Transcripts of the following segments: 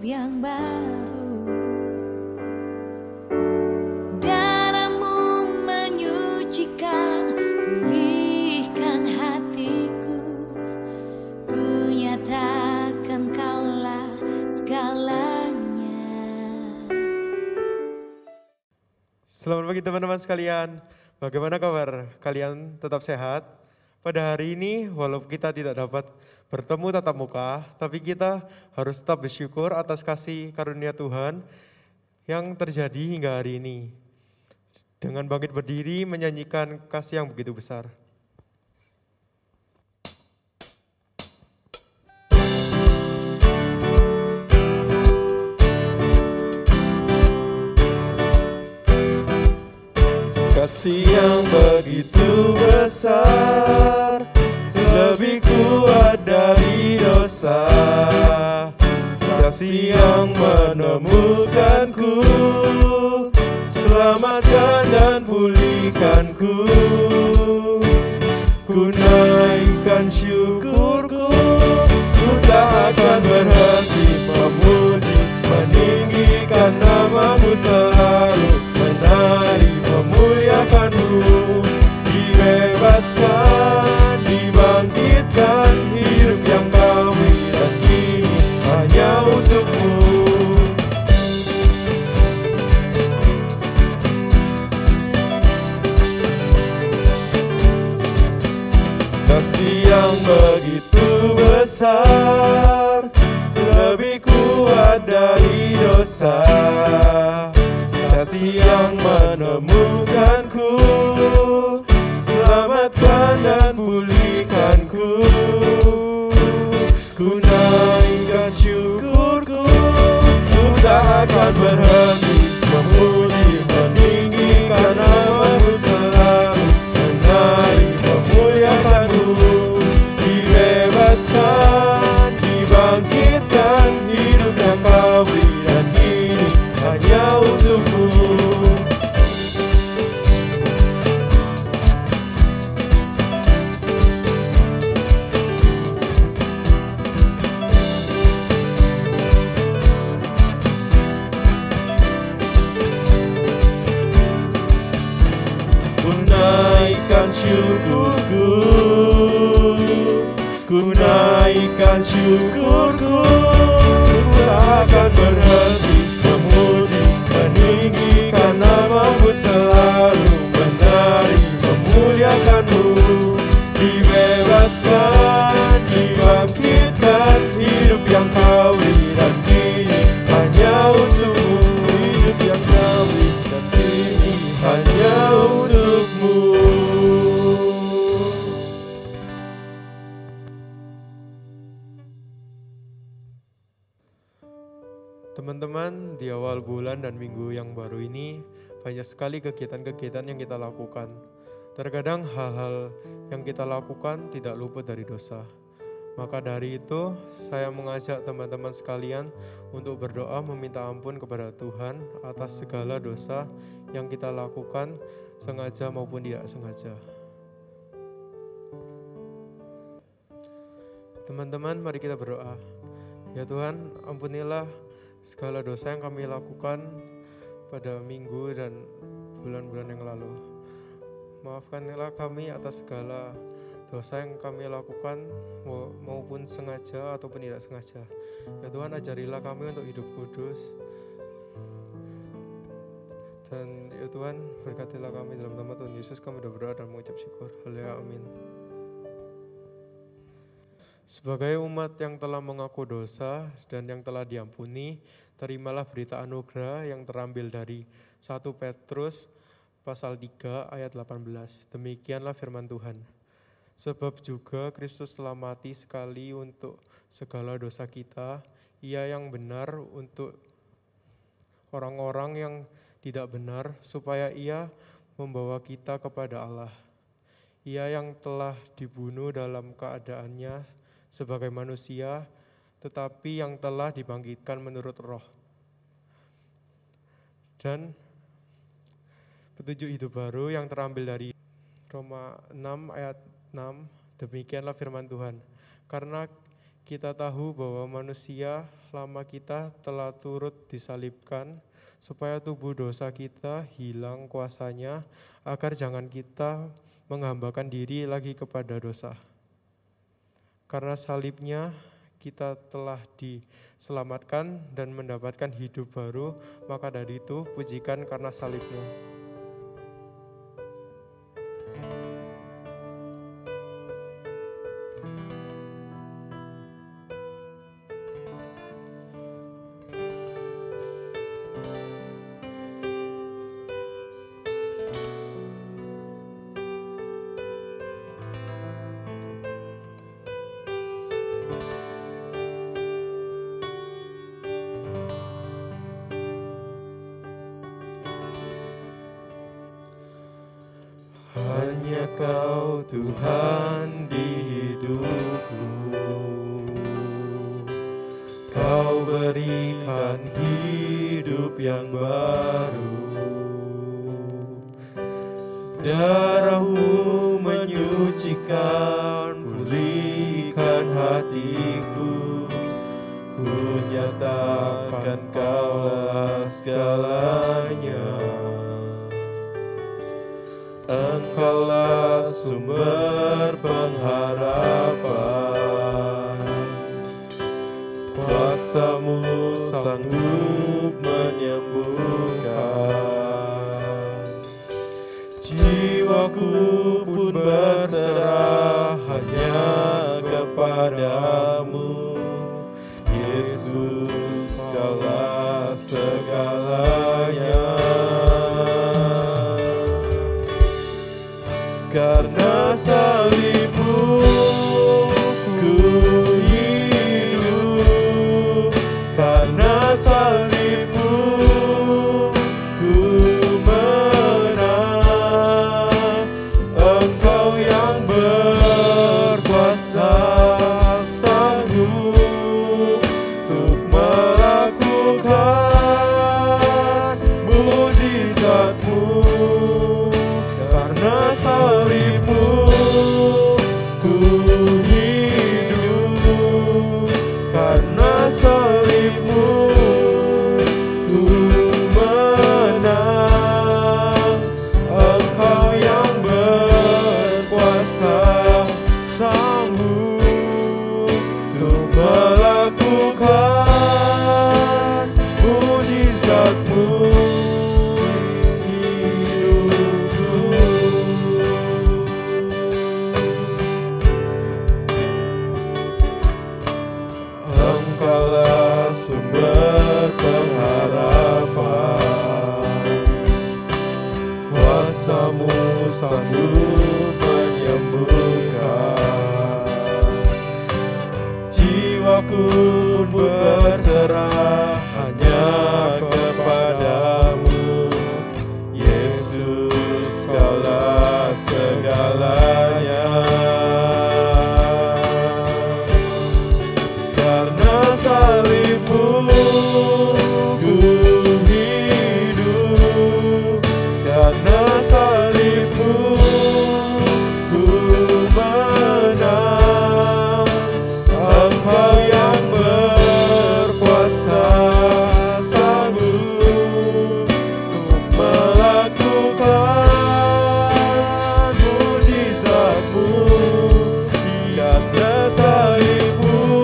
yang baru. Darahmu menyucikan, pulihkan hatiku. Ku nyatakan kaulah segalanya. Selamat pagi teman-teman sekalian. Bagaimana kabar? Kalian tetap sehat? Pada hari ini, walaupun kita tidak dapat bertemu tatap muka, tapi kita harus tetap bersyukur atas kasih karunia Tuhan yang terjadi hingga hari ini. Dengan bangkit berdiri menyanyikan kasih yang begitu besar. Kasih yang begitu besar, lebih kuat dari dosa. Kasih yang menemukanku, selamatkan dan pulihkanku. Ku naikkan syukurku, ku tak akan berhenti memuji, meninggikan namamu selalu, menari memuliakanmu. Dibebaskan, dibangkitkan, hidup yang kau beri dan kini hanya untukmu. Kasih yang begitu besar, lebih kuat dari dosa. Kasih yang menemukanku, selamatkan dan pulihkanku. Ku naikkan syukurku, ku tak akan berhenti memuji, meninggikan namamu selalu, menari memuliakanmu. Dibebaskan, dibangkitkan, hidup yang kau beri dan kini hanya untukmu. Ku naikkan syukurku, ku naikkan syukurku, ku tak akan berhenti memuji, meninggikan namamu selalu, menari memuliakanmu. Dibebaskan, dibangkitkan, hidup yang kau beri dan kini hanya untukmu. Hidup yang kau beri dan kini hanya untukmu. Teman-teman, di awal bulan dan minggu yang baru ini banyak sekali kegiatan-kegiatan yang kita lakukan. Terkadang hal-hal yang kita lakukan tidak luput dari dosa. Maka dari itu, saya mengajak teman-teman sekalian untuk berdoa meminta ampun kepada Tuhan atas segala dosa yang kita lakukan, sengaja maupun tidak sengaja. Teman-teman, mari kita berdoa. Ya Tuhan, ampunilah segala dosa yang kami lakukan pada minggu dan bulan-bulan yang lalu. Maafkanlah kami atas segala dosa yang kami lakukan maupun sengaja ataupun tidak sengaja. Ya Tuhan, ajarilah kami untuk hidup kudus. Dan ya Tuhan, berkatilah kami dalam nama Tuhan Yesus. Kami berdoa dan mengucap syukur. Haleluya, amin. Sebagai umat yang telah mengaku dosa dan yang telah diampuni, terimalah berita anugerah yang terambil dari 1 Petrus pasal 3 ayat 18. Demikianlah firman Tuhan. Sebab juga Kristus telah mati sekali untuk segala dosa kita, Ia yang benar untuk orang-orang yang tidak benar, supaya Ia membawa kita kepada Allah. Ia yang telah dibunuh dalam keadaannya sebagai manusia, tetapi yang telah dibangkitkan menurut roh. Dan petunjuk hidup baru yang terambil dari Roma 6 ayat 6, demikianlah firman Tuhan. Karena Kita tahu bahwa manusia lama kita telah turut disalibkan, supaya tubuh dosa kita hilang kuasanya, agar jangan kita menghambakan diri lagi kepada dosa. Karena salibnya, kita telah diselamatkan dan mendapatkan hidup baru, maka dari itu pujikan karena salibnya. Hanya Kau Tuhan di hidupku, Kau berikan hidup yang baru. Darah-Mu menyucikan, pulihkan hatiku. Ku nyatakan Kaulah segalanya. Engkaulah sumber pengharapan, kuasa-Mu sanggup menyembuhkan. Jiwaku pun berserah hanya kepadamu, Yesus, Kaulah segalanya. Karena salib-Mu ku hidup, karena salib-Mu ku menang. Engkau yang berkuasa sanggup untuk melakukan mujizat-Mu. Karena salib-Mu ku hidup, karena salib-Mu ku menang. Engkau yang berkuasa sanggup untuk melakukan mujizat-Mu. Engkaulah sumber pengharapan, kuasa-Mu sanggup menyembuhkan. Jiwaku pun berserah hanya kepadamu, Yesus, Kaulah segalanya. Salib-Mu ku hidup, karena salib-Mu ku menang. Engkau yang berkuasa sanggup untuk melakukan mujizat-Mu. Karena salib-Mu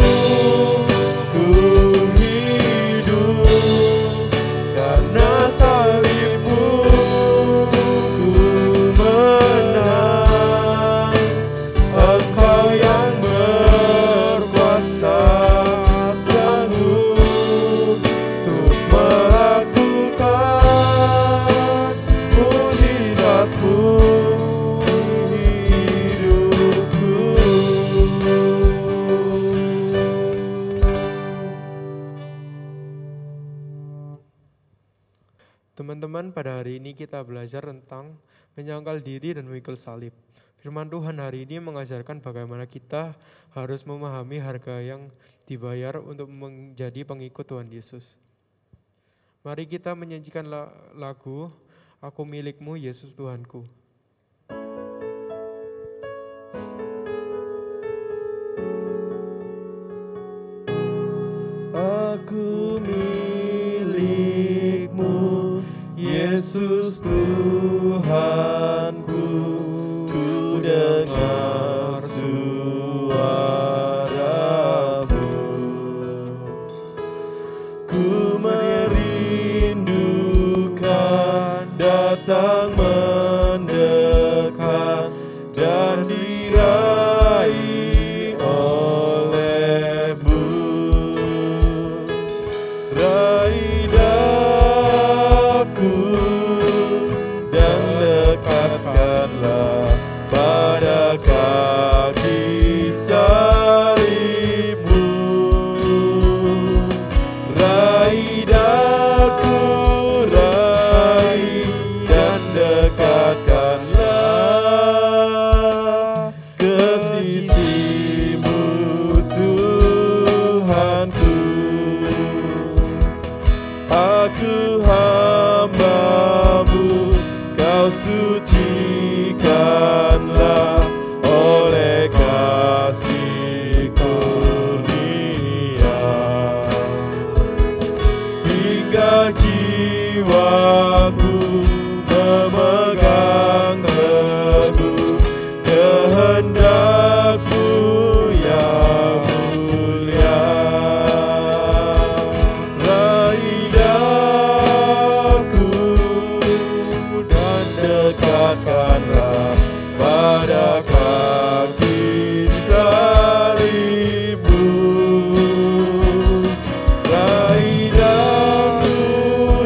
karena salib-Mu ku menang. Engkau yang berkuasa sanggup untuk melakukan mujizat-Mu hidupku. Teman-teman, pada hari ini kita belajar tentang menyangkal diri dan memikul salib. Firman Tuhan hari ini mengajarkan bagaimana kita harus memahami harga yang dibayar untuk menjadi pengikut Tuhan Yesus. Mari kita menyanyikan lagu Aku Milik-Mu, Yesus Tuhanku. Yesus Tuhanku, ku dengar suara-Mu. Ku merindukan datang mendekat dan diraih oleh-Mu. Raih daku dan dekatkanlah pada kaki salib-Mu. Raih daku, raih dan dekatkanlah ke sisi-Mu Tuhanku. Aku hamba-Mu, Kau sucikanlah oleh kasih kurnia. Hingga jiwaku memegang teguh kehendak-Mu yang mulia. Raih daku dan dekatkanlah pada kaki salib-Mu. Raih daku,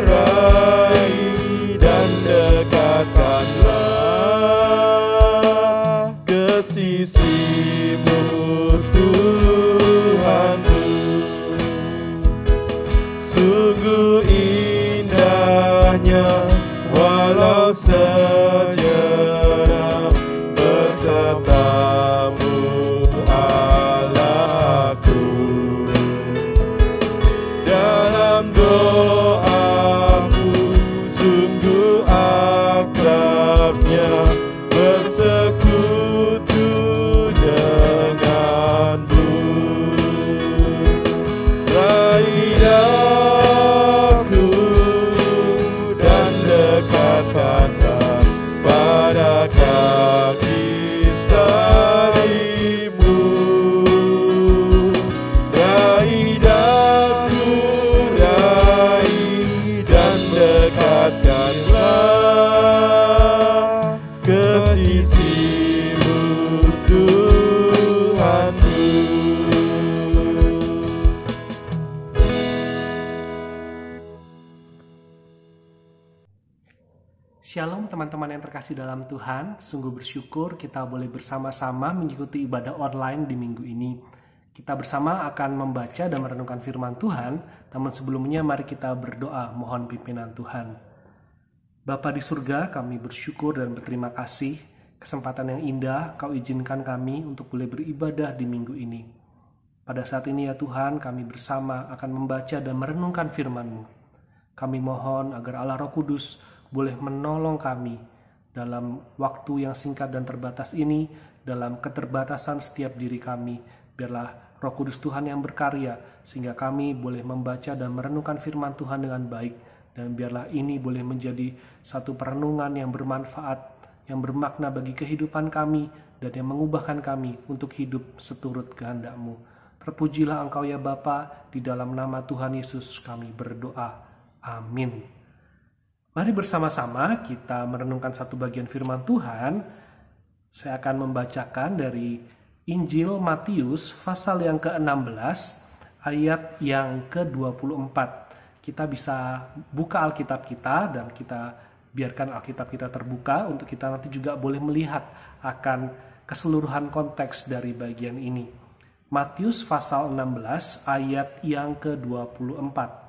raih dan dekatkanlah ke sisi-Mu Tuhanku. Sungguh indahnya walau sejenak beserta-Mu Allahku. Dalam doaku sungguh akrabnya bersekutu dengan-Mu. Raih daku dan dekatkanlah pada kaki salib-Mu. Raih daku, raih dan dekatkanlah ke sisi-Mu Tuhanku. Shalom teman-teman yang terkasih dalam Tuhan, sungguh bersyukur kita boleh bersama-sama mengikuti ibadah online di minggu ini. Kita bersama akan membaca dan merenungkan firman Tuhan, namun sebelumnya mari kita berdoa mohon pimpinan Tuhan. Bapa di surga, kami bersyukur dan berterima kasih kesempatan yang indah Kau izinkan kami untuk boleh beribadah di minggu ini. Pada saat ini ya Tuhan, kami bersama akan membaca dan merenungkan firman-Mu. Kami mohon agar Allah Roh Kudus boleh menolong kami dalam waktu yang singkat dan terbatas ini, dalam keterbatasan setiap diri kami. Biarlah Roh Kudus Tuhan yang berkarya, sehingga kami boleh membaca dan merenungkan firman Tuhan dengan baik. Dan biarlah ini boleh menjadi satu perenungan yang bermanfaat, yang bermakna bagi kehidupan kami, dan yang mengubahkan kami untuk hidup seturut kehendak-Mu. Terpujilah Engkau ya Bapa, di dalam nama Tuhan Yesus kami berdoa. Amin. Mari bersama-sama kita merenungkan satu bagian firman Tuhan. Saya akan membacakan dari Injil Matius pasal yang ke-16 ayat yang ke-24. Kita bisa buka Alkitab kita dan kita biarkan Alkitab kita terbuka untuk kita nanti juga boleh melihat akan keseluruhan konteks dari bagian ini. Matius pasal 16 ayat yang ke-24.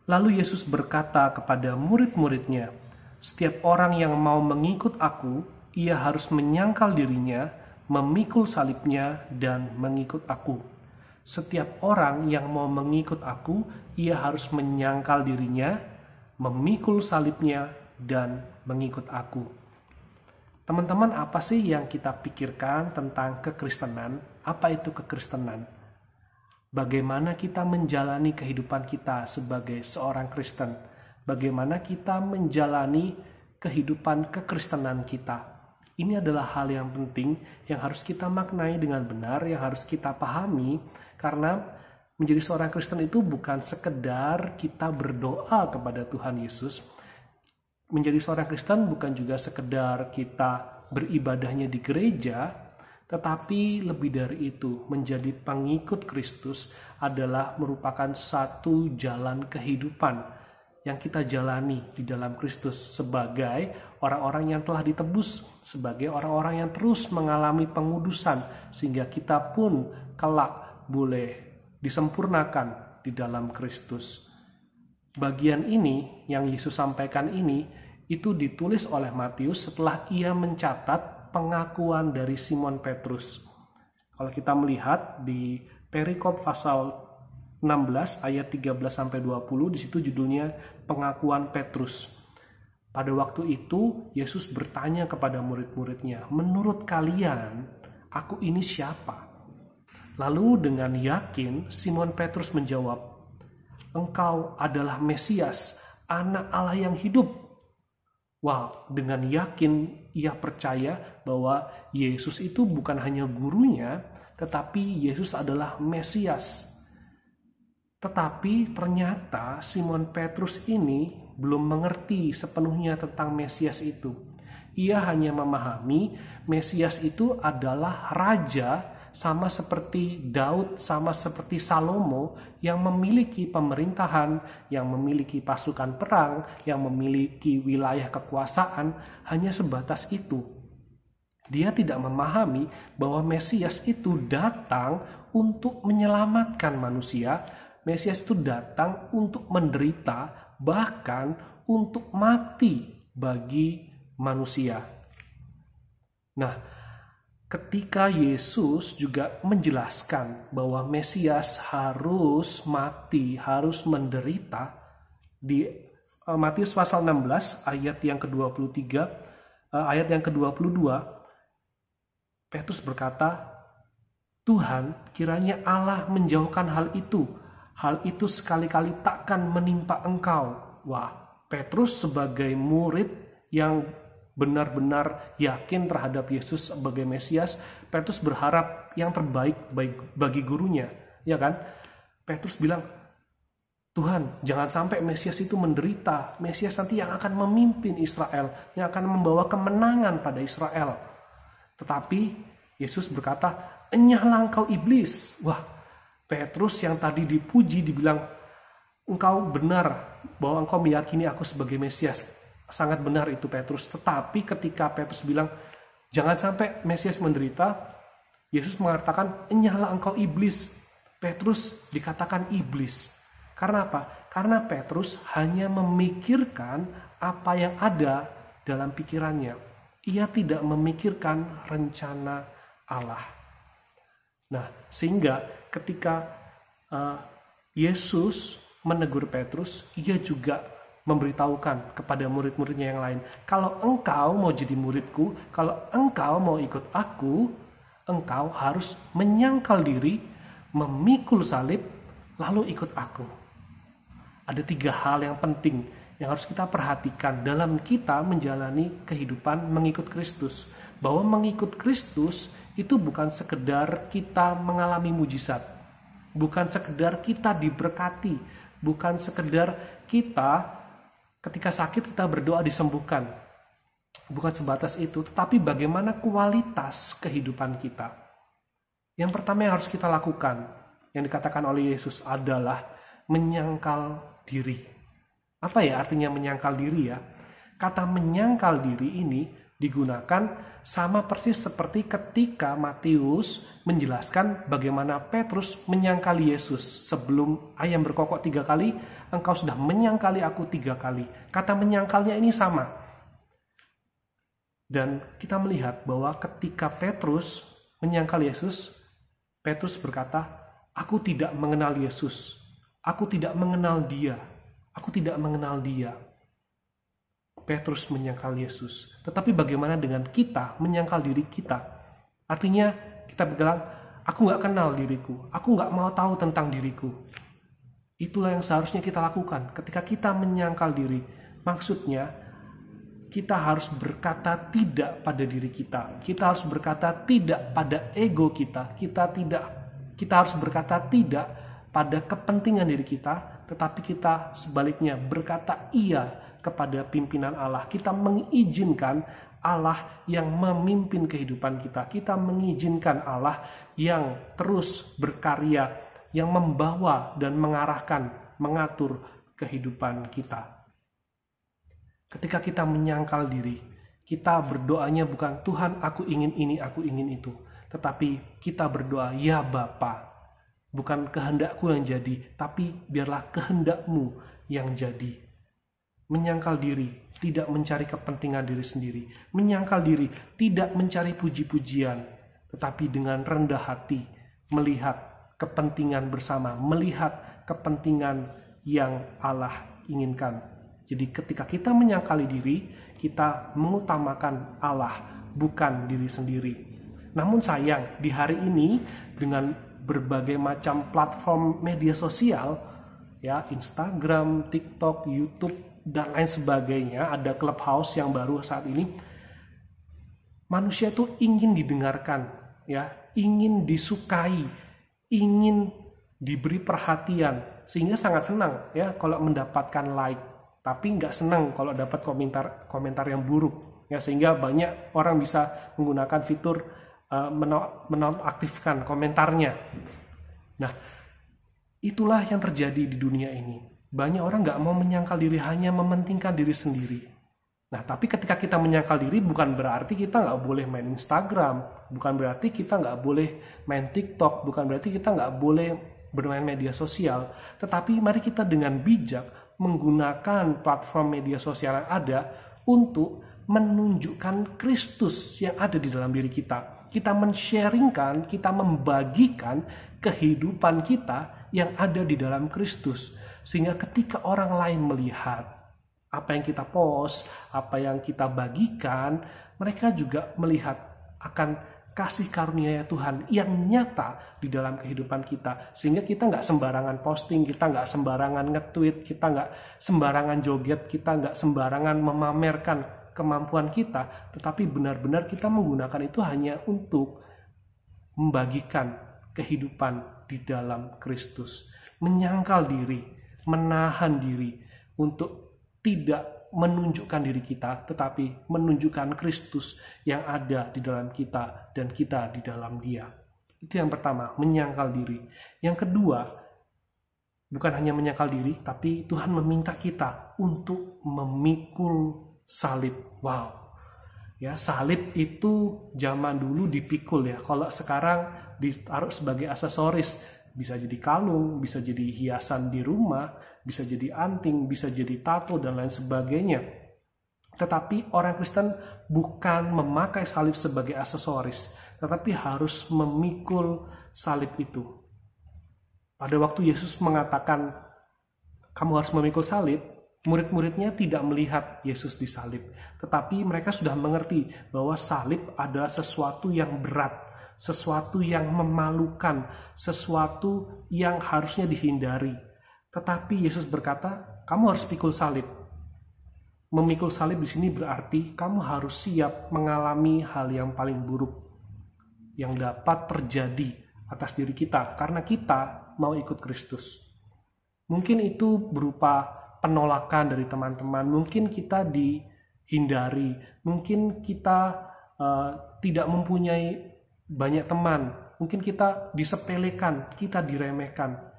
Lalu Yesus berkata kepada murid-muridnya, "Setiap orang yang mau mengikut Aku, ia harus menyangkal dirinya, memikul salibnya, dan mengikut Aku. Setiap orang yang mau mengikut Aku, ia harus menyangkal dirinya, memikul salibnya, dan mengikut Aku." Teman-teman, apa sih yang kita pikirkan tentang kekristenan? Apa itu kekristenan? Bagaimana kita menjalani kehidupan kita sebagai seorang Kristen? bagaimana kita menjalani kehidupan kekristenan kita. Ini adalah hal yang penting yang harus kita maknai dengan benar, yang harus kita pahami, karena menjadi seorang Kristen itu bukan sekedar kita berdoa kepada Tuhan Yesus. Menjadi seorang Kristen bukan juga sekedar kita beribadahnya di gereja, tetapi lebih dari itu, menjadi pengikut Kristus adalah merupakan satu jalan kehidupan yang kita jalani di dalam Kristus sebagai orang-orang yang telah ditebus, sebagai orang-orang yang terus mengalami pengudusan, sehingga kita pun kelak boleh disempurnakan di dalam Kristus. Bagian ini yang Yesus sampaikan ini, itu ditulis oleh Matius setelah ia mencatat pengakuan dari Simon Petrus. Kalau kita melihat di perikop pasal 16 ayat 13-20, di situ judulnya pengakuan Petrus. Pada waktu itu Yesus bertanya kepada murid-muridnya, "Menurut kalian, aku ini siapa?" Lalu dengan yakin Simon Petrus menjawab, "Engkau adalah Mesias, Anak Allah yang hidup." Wow, dengan yakin ia percaya bahwa Yesus itu bukan hanya gurunya, tetapi Yesus adalah Mesias. Tetapi ternyata Simon Petrus ini belum mengerti sepenuhnya tentang Mesias itu. Ia hanya memahami Mesias itu adalah raja, sama seperti Daud, sama seperti Salomo, yang memiliki pemerintahan, yang memiliki pasukan perang, yang memiliki wilayah kekuasaan, hanya sebatas itu. Dia tidak memahami bahwa Mesias itu datang untuk menyelamatkan manusia. Mesias itu datang untuk menderita, bahkan untuk mati bagi manusia. Nah, ketika Yesus juga menjelaskan bahwa Mesias harus mati, harus menderita, di Matius pasal 16 ayat yang ke-23, ayat yang ke-22, Petrus berkata, "Tuhan, kiranya Allah menjauhkan hal itu sekali-kali takkan menimpa engkau." Wah, Petrus sebagai murid yang benar-benar yakin terhadap Yesus sebagai Mesias, Petrus berharap yang terbaik bagi gurunya, ya kan? Petrus bilang, "Tuhan, jangan sampai Mesias itu menderita. Mesias nanti yang akan memimpin Israel, yang akan membawa kemenangan pada Israel." Tetapi Yesus berkata, "Enyahlah engkau iblis." Wah, Petrus yang tadi dipuji dibilang, "Engkau benar bahwa engkau meyakini aku sebagai Mesias." Sangat benar itu Petrus. Tetapi ketika Petrus bilang, "Jangan sampai Mesias menderita," Yesus mengatakan, "Enyahlah engkau iblis." Petrus dikatakan iblis. Karena apa? Karena Petrus hanya memikirkan apa yang ada dalam pikirannya. Ia tidak memikirkan rencana Allah. Nah, sehingga ketika Yesus menegur Petrus, ia juga memberitahukan kepada murid-muridnya yang lain, "Kalau engkau mau jadi muridku, kalau engkau mau ikut aku, engkau harus menyangkal diri, memikul salib, lalu ikut aku." Ada 3 hal yang penting yang harus kita perhatikan dalam kita menjalani kehidupan mengikut Kristus. Bahwa mengikut Kristus itu bukan sekedar kita mengalami mujizat, bukan sekedar kita diberkati, bukan sekedar kita ketika sakit kita berdoa disembuhkan. Bukan sebatas itu, tetapi bagaimana kualitas kehidupan kita. Yang pertama yang harus kita lakukan, yang dikatakan oleh Yesus adalah menyangkal diri. Apa ya artinya menyangkal diri ya? Kata menyangkal diri ini digunakan sama persis seperti ketika Matius menjelaskan bagaimana Petrus menyangkali Yesus. Sebelum ayam berkokok 3 kali, engkau sudah menyangkali aku 3 kali. Kata menyangkalnya ini sama. Dan kita melihat bahwa ketika Petrus menyangkal Yesus, Petrus berkata, "Aku tidak mengenal Yesus. Aku tidak mengenal dia. Aku tidak mengenal dia." Petrus menyangkal Yesus. Tetapi bagaimana dengan kita menyangkal diri kita? Artinya kita bilang, "Aku gak kenal diriku. Aku gak mau tahu tentang diriku." Itulah yang seharusnya kita lakukan ketika kita menyangkal diri. Maksudnya, kita harus berkata tidak pada diri kita. Kita harus berkata tidak pada ego kita. Kita harus berkata tidak pada kepentingan diri kita, tetapi kita sebaliknya berkata iya kepada pimpinan Allah. Kita mengizinkan Allah yang memimpin kehidupan kita. Kita mengizinkan Allah yang terus berkarya, yang membawa dan mengarahkan, mengatur kehidupan kita. Ketika kita menyangkal diri, kita berdoanya bukan Tuhan aku ingin ini, aku ingin itu. Tetapi kita berdoa, ya Bapa, bukan kehendakku yang jadi, tapi biarlah kehendakmu yang jadi. Menyangkal diri, tidak mencari kepentingan diri sendiri. Menyangkal diri, tidak mencari puji-pujian, tetapi dengan rendah hati, melihat kepentingan bersama, melihat kepentingan yang Allah inginkan. Jadi ketika kita menyangkali diri, kita mengutamakan Allah, bukan diri sendiri. Namun sayang, di hari ini dengan berbagai macam platform media sosial, ya Instagram, TikTok, YouTube, dan lain sebagainya, ada Clubhouse yang baru saat ini, manusia itu ingin didengarkan, ya, ingin disukai, ingin diberi perhatian, sehingga sangat senang ya kalau mendapatkan like, tapi nggak senang kalau dapat komentar yang buruk, ya, sehingga banyak orang bisa menggunakan fitur menonaktifkan komentarnya. Nah, itulah yang terjadi di dunia ini. Banyak orang nggak mau menyangkal diri, hanya mementingkan diri sendiri. Nah, tapi ketika kita menyangkal diri, bukan berarti kita nggak boleh main Instagram, bukan berarti kita nggak boleh main TikTok, bukan berarti kita nggak boleh bermain media sosial. Tetapi mari kita dengan bijak menggunakan platform media sosial yang ada untuk menunjukkan Kristus yang ada di dalam diri kita. Kita men-sharingkan, kita membagikan kehidupan kita yang ada di dalam Kristus. Sehingga ketika orang lain melihat apa yang kita post, apa yang kita bagikan, mereka juga melihat akan kasih karunia Tuhan yang nyata di dalam kehidupan kita. Sehingga kita nggak sembarangan posting, kita nggak sembarangan nge-tweet, kita nggak sembarangan joget, kita nggak sembarangan memamerkan kemampuan kita, tetapi benar-benar kita menggunakan itu hanya untuk membagikan kehidupan di dalam Kristus. Menyangkal diri, menahan diri untuk tidak menunjukkan diri kita, tetapi menunjukkan Kristus yang ada di dalam kita dan kita di dalam Dia. Itu yang pertama, menyangkal diri. Yang kedua, bukan hanya menyangkal diri, tapi Tuhan meminta kita untuk memikul salib. Wow. Ya, salib itu zaman dulu dipikul ya. Kalau sekarang ditaruh sebagai aksesoris, bisa jadi kalung, bisa jadi hiasan di rumah, bisa jadi anting, bisa jadi tato, dan lain sebagainya. Tetapi orang Kristen bukan memakai salib sebagai aksesoris, tetapi harus memikul salib itu. Pada waktu Yesus mengatakan, kamu harus memikul salib, murid-muridnya tidak melihat Yesus disalib. Tetapi mereka sudah mengerti bahwa salib adalah sesuatu yang berat, sesuatu yang memalukan, sesuatu yang harusnya dihindari. Tetapi Yesus berkata, kamu harus pikul salib. Memikul salib di sini berarti kamu harus siap mengalami hal yang paling buruk yang dapat terjadi atas diri kita karena kita mau ikut Kristus. Mungkin itu berupa penolakan dari teman-teman, mungkin kita dihindari, mungkin kita tidak mempunyai banyak teman, mungkin kita disepelekan, kita diremehkan.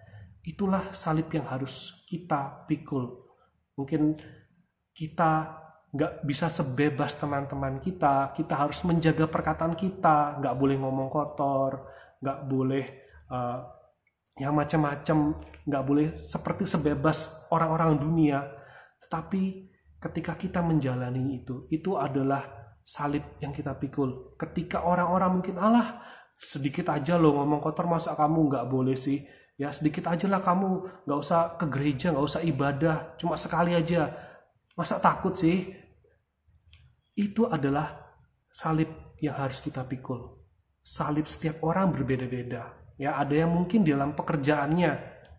Itulah salib yang harus kita pikul. Mungkin kita nggak bisa sebebas teman-teman kita harus menjaga perkataan kita, nggak boleh ngomong kotor, nggak boleh yang macam-macam, nggak boleh seperti sebebas orang-orang dunia. Tetapi ketika kita menjalani itu adalah salib yang kita pikul. Ketika orang-orang mungkin, alah sedikit aja lo ngomong kotor, masa kamu nggak boleh sih? Ya sedikit aja lah, kamu nggak usah ke gereja, nggak usah ibadah, cuma sekali aja. Masa takut sih? Itu adalah salib yang harus kita pikul. Salib setiap orang berbeda-beda. Ya, ada yang mungkin dalam pekerjaannya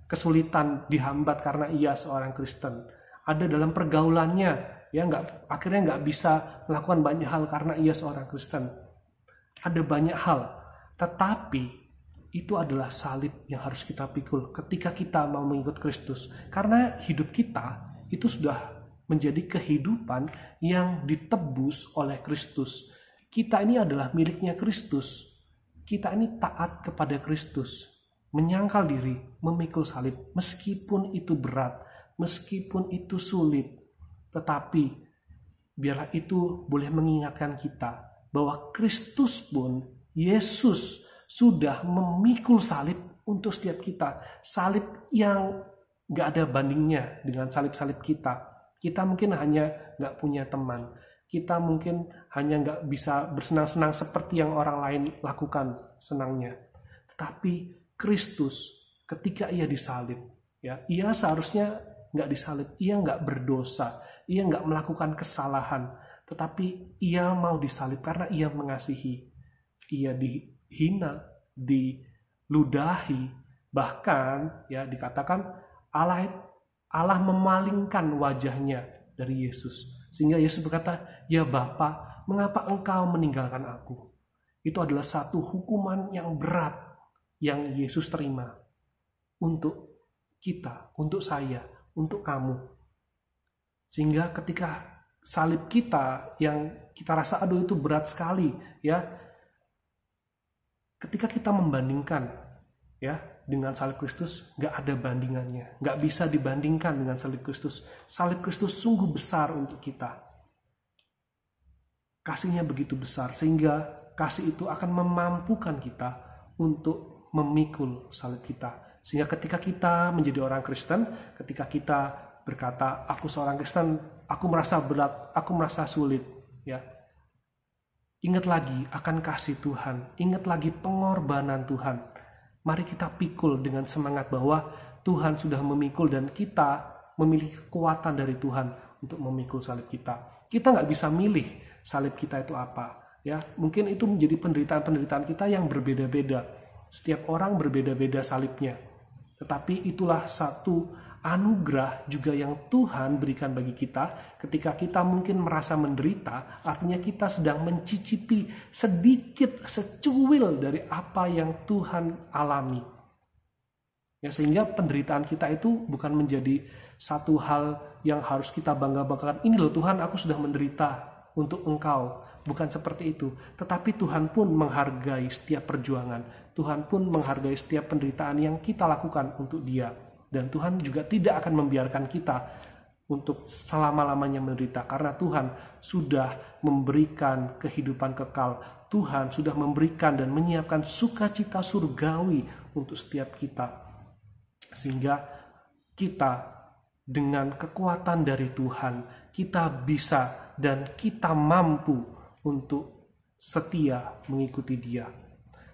kesulitan, dihambat karena ia seorang Kristen. Ada dalam pergaulannya, ya akhirnya nggak bisa melakukan banyak hal karena ia seorang Kristen. Ada banyak hal, tetapi itu adalah salib yang harus kita pikul ketika kita mau mengikut Kristus. Karena hidup kita itu sudah menjadi kehidupan yang ditebus oleh Kristus. Kita ini adalah miliknya Kristus. Kita ini taat kepada Kristus. Menyangkal diri, memikul salib, meskipun itu berat, meskipun itu sulit, tetapi biarlah itu boleh mengingatkan kita bahwa Kristus pun, Yesus sudah memikul salib untuk setiap kita. Salib yang gak ada bandingnya dengan salib-salib kita. Kita mungkin hanya gak punya teman, kita mungkin hanya gak bisa bersenang-senang seperti yang orang lain lakukan senangnya. Tetapi Kristus ketika ia disalib, ya, ia seharusnya nggak disalib, ia nggak berdosa, ia nggak melakukan kesalahan, tetapi ia mau disalib karena ia mengasihi. Ia dihina, diludahi, bahkan ya dikatakan Allah memalingkan wajahnya dari Yesus, sehingga Yesus berkata, "Ya Bapa, mengapa engkau meninggalkan aku?" Itu adalah satu hukuman yang berat yang Yesus terima untuk kita, untuk saya, untuk kamu. Sehingga ketika salib kita yang kita rasa aduh itu berat sekali, ya, ketika kita membandingkan ya dengan salib Kristus, nggak ada bandingannya, nggak bisa dibandingkan dengan salib Kristus. Salib Kristus sungguh besar untuk kita. Kasihnya begitu besar sehingga kasih itu akan memampukan kita untuk memikul salib kita. Sehingga ketika kita menjadi orang Kristen, ketika kita berkata, aku seorang Kristen, aku merasa berat, aku merasa sulit, ya. Ingat lagi akan kasih Tuhan, ingat lagi pengorbanan Tuhan. Mari kita pikul dengan semangat bahwa Tuhan sudah memikul dan kita memiliki kekuatan dari Tuhan untuk memikul salib kita. Kita nggak bisa milih salib kita itu apa, ya. Mungkin itu menjadi penderitaan-penderitaan kita yang berbeda-beda. Setiap orang berbeda-beda salibnya. Tetapi itulah satu anugerah juga yang Tuhan berikan bagi kita ketika kita mungkin merasa menderita, artinya kita sedang mencicipi sedikit, secuil dari apa yang Tuhan alami. Ya, sehingga penderitaan kita itu bukan menjadi satu hal yang harus kita bangga-banggakan. Ini loh Tuhan, aku sudah menderita untuk Engkau. Bukan seperti itu. Tetapi Tuhan pun menghargai setiap perjuangan. Tuhan pun menghargai setiap penderitaan yang kita lakukan untuk Dia. Dan Tuhan juga tidak akan membiarkan kita untuk selama-lamanya menderita. Karena Tuhan sudah memberikan kehidupan kekal. Tuhan sudah memberikan dan menyiapkan sukacita surgawi untuk setiap kita. Sehingga kita dengan kekuatan dari Tuhan, kita bisa dan kita mampu untuk setia mengikuti Dia.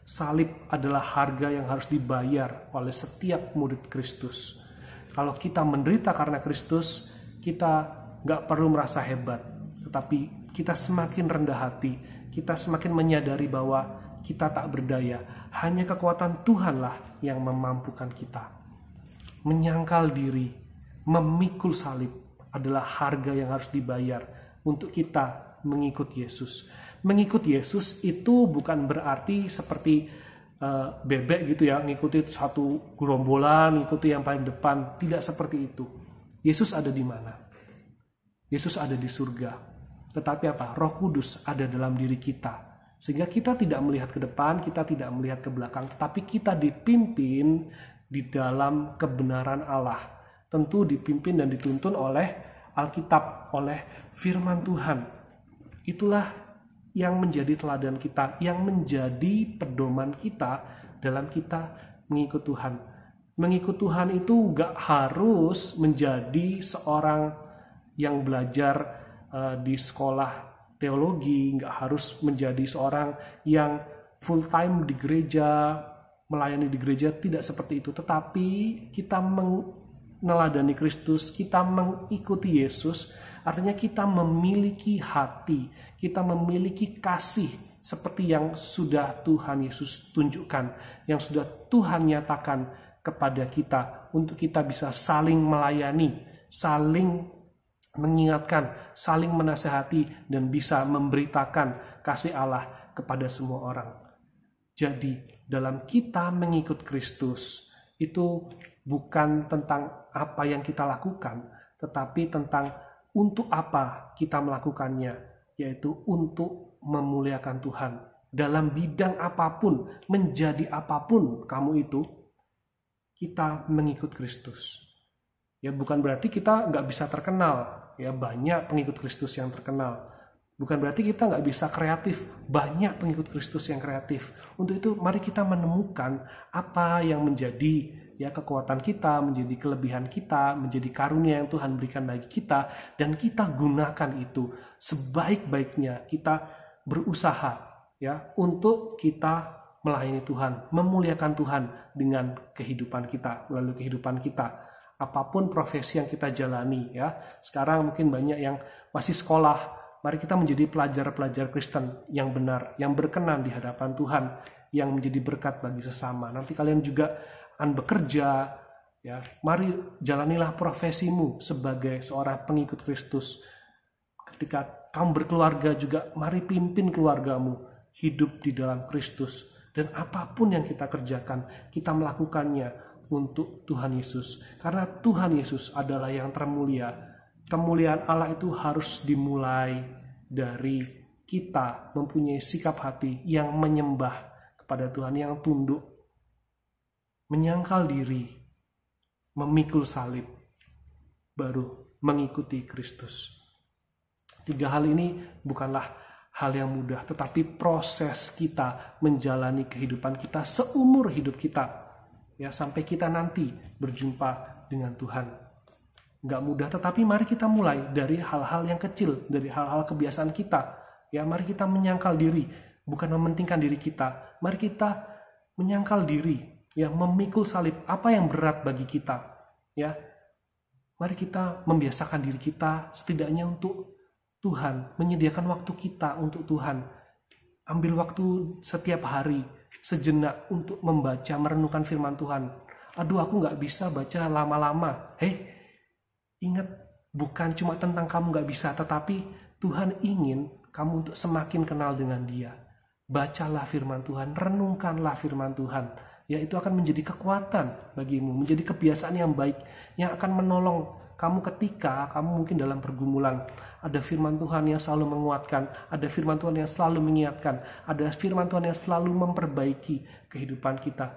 Salib adalah harga yang harus dibayar oleh setiap murid Kristus. Kalau kita menderita karena Kristus, kita gak perlu merasa hebat, tetapi kita semakin rendah hati, kita semakin menyadari bahwa kita tak berdaya. Hanya kekuatan Tuhanlah yang memampukan kita. Menyangkal diri, memikul salib adalah harga yang harus dibayar untuk kita mengikut Yesus. Mengikut Yesus itu bukan berarti seperti bebek gitu ya, ngikuti satu gerombolan, ngikuti yang paling depan. Tidak seperti itu. Yesus ada di mana? Yesus ada di surga. Tetapi apa? Roh Kudus ada dalam diri kita. Sehingga kita tidak melihat ke depan, kita tidak melihat ke belakang, tetapi kita dipimpin di dalam kebenaran Allah. Tentu dipimpin dan dituntun oleh Alkitab, oleh firman Tuhan. Itulah yang menjadi teladan kita, yang menjadi pedoman kita dalam kita mengikut Tuhan. Mengikut Tuhan itu gak harus menjadi seorang yang belajar di sekolah teologi, gak harus menjadi seorang yang full time di gereja, melayani di gereja, tidak seperti itu. Tetapi kita meneladani Kristus, kita mengikuti Yesus, artinya kita memiliki hati, kita memiliki kasih seperti yang sudah Tuhan Yesus tunjukkan, yang sudah Tuhan nyatakan kepada kita untuk kita bisa saling melayani, saling mengingatkan, saling menasehati, dan bisa memberitakan kasih Allah kepada semua orang. Jadi dalam kita mengikut Kristus itu bukan tentang apa yang kita lakukan, tetapi tentang untuk apa kita melakukannya, yaitu untuk memuliakan Tuhan. Dalam bidang apapun, menjadi apapun kamu itu, kita mengikut Kristus. Ya, bukan berarti kita nggak bisa terkenal. Ya, banyak pengikut Kristus yang terkenal. Bukan berarti kita nggak bisa kreatif. Banyak pengikut Kristus yang kreatif. Untuk itu, mari kita menemukan apa yang menjadi kekuatan kita, menjadi kelebihan kita, menjadi karunia yang Tuhan berikan bagi kita, dan kita gunakan itu sebaik-baiknya. Kita berusaha untuk kita melayani Tuhan, memuliakan Tuhan dengan kehidupan kita, melalui kehidupan kita. Apapun profesi yang kita jalani ya. Sekarang mungkin banyak yang masih sekolah. Mari kita menjadi pelajar-pelajar Kristen yang benar, yang berkenan di hadapan Tuhan, yang menjadi berkat bagi sesama. Nanti kalian juga akan bekerja ya. Mari jalanilah profesimu sebagai seorang pengikut Kristus. Ketika kamu berkeluarga juga, mari pimpin keluargamu hidup di dalam Kristus. Dan apapun yang kita kerjakan, kita melakukannya untuk Tuhan Yesus. Karena Tuhan Yesus adalah yang termulia. Kemuliaan Allah itu harus dimulai dari kita mempunyai sikap hati yang menyembah kepada Tuhan, yang tunduk, menyangkal diri, memikul salib, baru mengikuti Kristus. 3 hal ini bukanlah hal yang mudah, tetapi proses kita menjalani kehidupan kita seumur hidup kita, ya, sampai kita nanti berjumpa dengan Tuhan. Nggak mudah, tetapi mari kita mulai dari hal-hal yang kecil, dari hal-hal kebiasaan kita. Ya, mari kita menyangkal diri, bukan mementingkan diri kita. Mari kita menyangkal diri, ya, memikul salib. Apa yang berat bagi kita, ya? Mari kita membiasakan diri kita setidaknya untuk Tuhan, menyediakan waktu kita untuk Tuhan. Ambil waktu setiap hari, sejenak untuk membaca, merenungkan firman Tuhan. Aduh, aku gak bisa baca lama-lama. Ingat, bukan cuma tentang kamu gak bisa, tetapi Tuhan ingin kamu untuk semakin kenal dengan Dia. Bacalah firman Tuhan, renungkanlah firman Tuhan. Ya, itu akan menjadi kekuatan bagimu, menjadi kebiasaan yang baik, yang akan menolong kamu ketika kamu mungkin dalam pergumulan. Ada firman Tuhan yang selalu menguatkan, ada firman Tuhan yang selalu mengingatkan, ada firman Tuhan yang selalu memperbaiki kehidupan kita.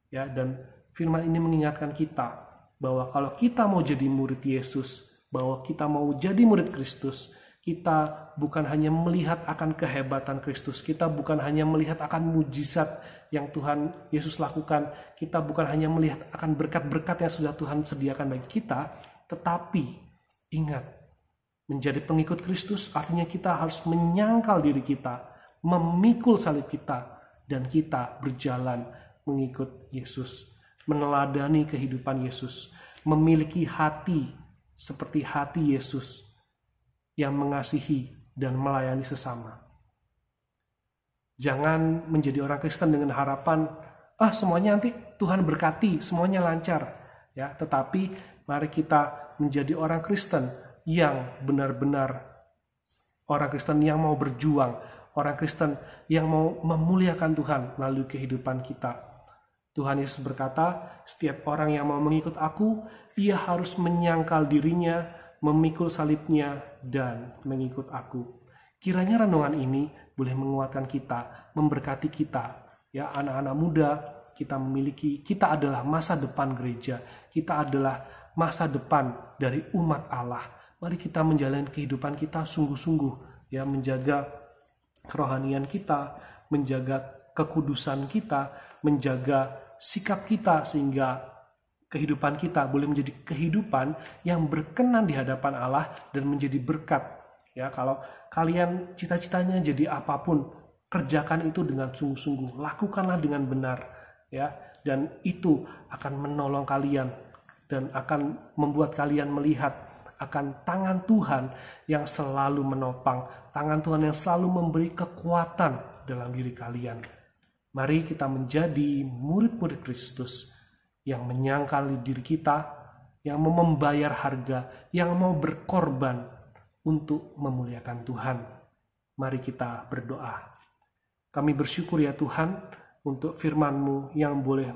Ya, dan firman ini mengingatkan kita bahwa kalau kita mau jadi murid Yesus, bahwa kita mau jadi murid Kristus, kita bukan hanya melihat akan kehebatan Kristus, kita bukan hanya melihat akan mujizat yang Tuhan Yesus lakukan, kita bukan hanya melihat akan berkat-berkat yang sudah Tuhan sediakan bagi kita, tetapi ingat, menjadi pengikut Kristus artinya kita harus menyangkal diri kita, memikul salib kita, dan kita berjalan mengikut Yesus, meneladani kehidupan Yesus, memiliki hati seperti hati Yesus yang mengasihi dan melayani sesama. Jangan menjadi orang Kristen dengan harapan, semuanya nanti Tuhan berkati, semuanya lancar. Ya, tetapi mari kita menjadi orang Kristen yang benar-benar orang Kristen yang mau berjuang, orang Kristen yang mau memuliakan Tuhan melalui kehidupan kita. Tuhan Yesus berkata, setiap orang yang mau mengikut aku, ia harus menyangkal dirinya, memikul salibnya, dan mengikut aku. Kiranya renungan ini boleh menguatkan kita, memberkati kita. Ya, anak-anak muda, kita adalah masa depan gereja, kita adalah masa depan dari umat Allah. Mari kita menjalani kehidupan kita sungguh-sungguh, ya, menjaga kerohanian kita, menjaga kekudusan kita, menjaga sikap kita sehingga kehidupan kita boleh menjadi kehidupan yang berkenan di hadapan Allah dan menjadi berkat. Ya, kalau kalian cita-citanya jadi apapun, kerjakan itu dengan sungguh-sungguh, lakukanlah dengan benar, ya, dan itu akan menolong kalian dan akan membuat kalian melihat akan tangan Tuhan yang selalu menopang, tangan Tuhan yang selalu memberi kekuatan dalam diri kalian. Mari kita menjadi murid-murid Kristus yang menyangkali diri kita, yang mau membayar harga, yang mau berkorban untuk memuliakan Tuhan. Mari kita berdoa. Kami bersyukur ya Tuhan untuk firman-Mu yang boleh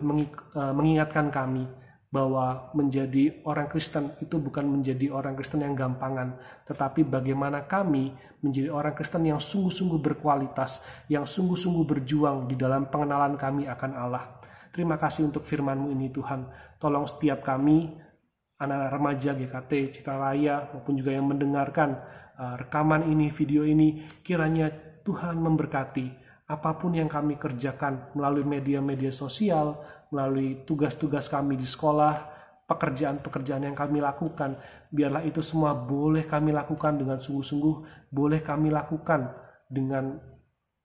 mengingatkan kami bahwa menjadi orang Kristen itu bukan menjadi orang Kristen yang gampangan, tetapi bagaimana kami menjadi orang Kristen yang sungguh-sungguh berkualitas, yang sungguh-sungguh berjuang di dalam pengenalan kami akan Allah. Terima kasih untuk firman-Mu ini Tuhan. Tolong setiap kami, anak-anak remaja GKT Citra Raya maupun juga yang mendengarkan rekaman ini, video ini, kiranya Tuhan memberkati apapun yang kami kerjakan melalui media-media sosial, melalui tugas-tugas kami di sekolah, pekerjaan-pekerjaan yang kami lakukan. Biarlah itu semua boleh kami lakukan dengan sungguh-sungguh, boleh kami lakukan dengan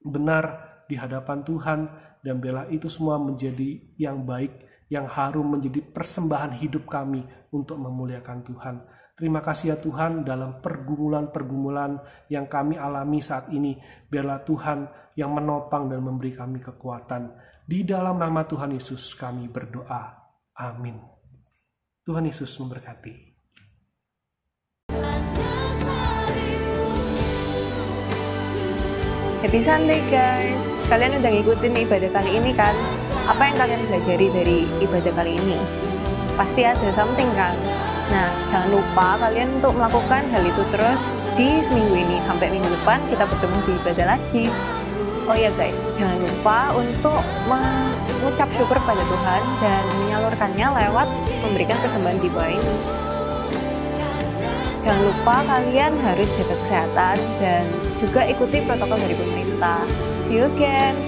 benar di hadapan Tuhan, dan biarlah itu semua menjadi yang baik, yang harum, menjadi persembahan hidup kami untuk memuliakan Tuhan. Terima kasih ya Tuhan dalam pergumulan-pergumulan yang kami alami saat ini. Biarlah Tuhan yang menopang dan memberi kami kekuatan. Di dalam nama Tuhan Yesus kami berdoa. Amin. Tuhan Yesus memberkati. Happy Sunday guys. Kalian udah ngikutin ibadah kali ini kan? Apa yang kalian pelajari dari ibadah kali ini? Pasti ada something kan? Nah, jangan lupa kalian untuk melakukan hal itu terus di seminggu ini. Sampai minggu depan kita bertemu di ibadah lagi. Oh ya guys, jangan lupa untuk mengucap syukur pada Tuhan dan menyalurkannya lewat memberikan persembahan di bawah ini. Jangan lupa kalian harus jaga kesehatan dan juga ikuti protokol dari pemerintah. See you again.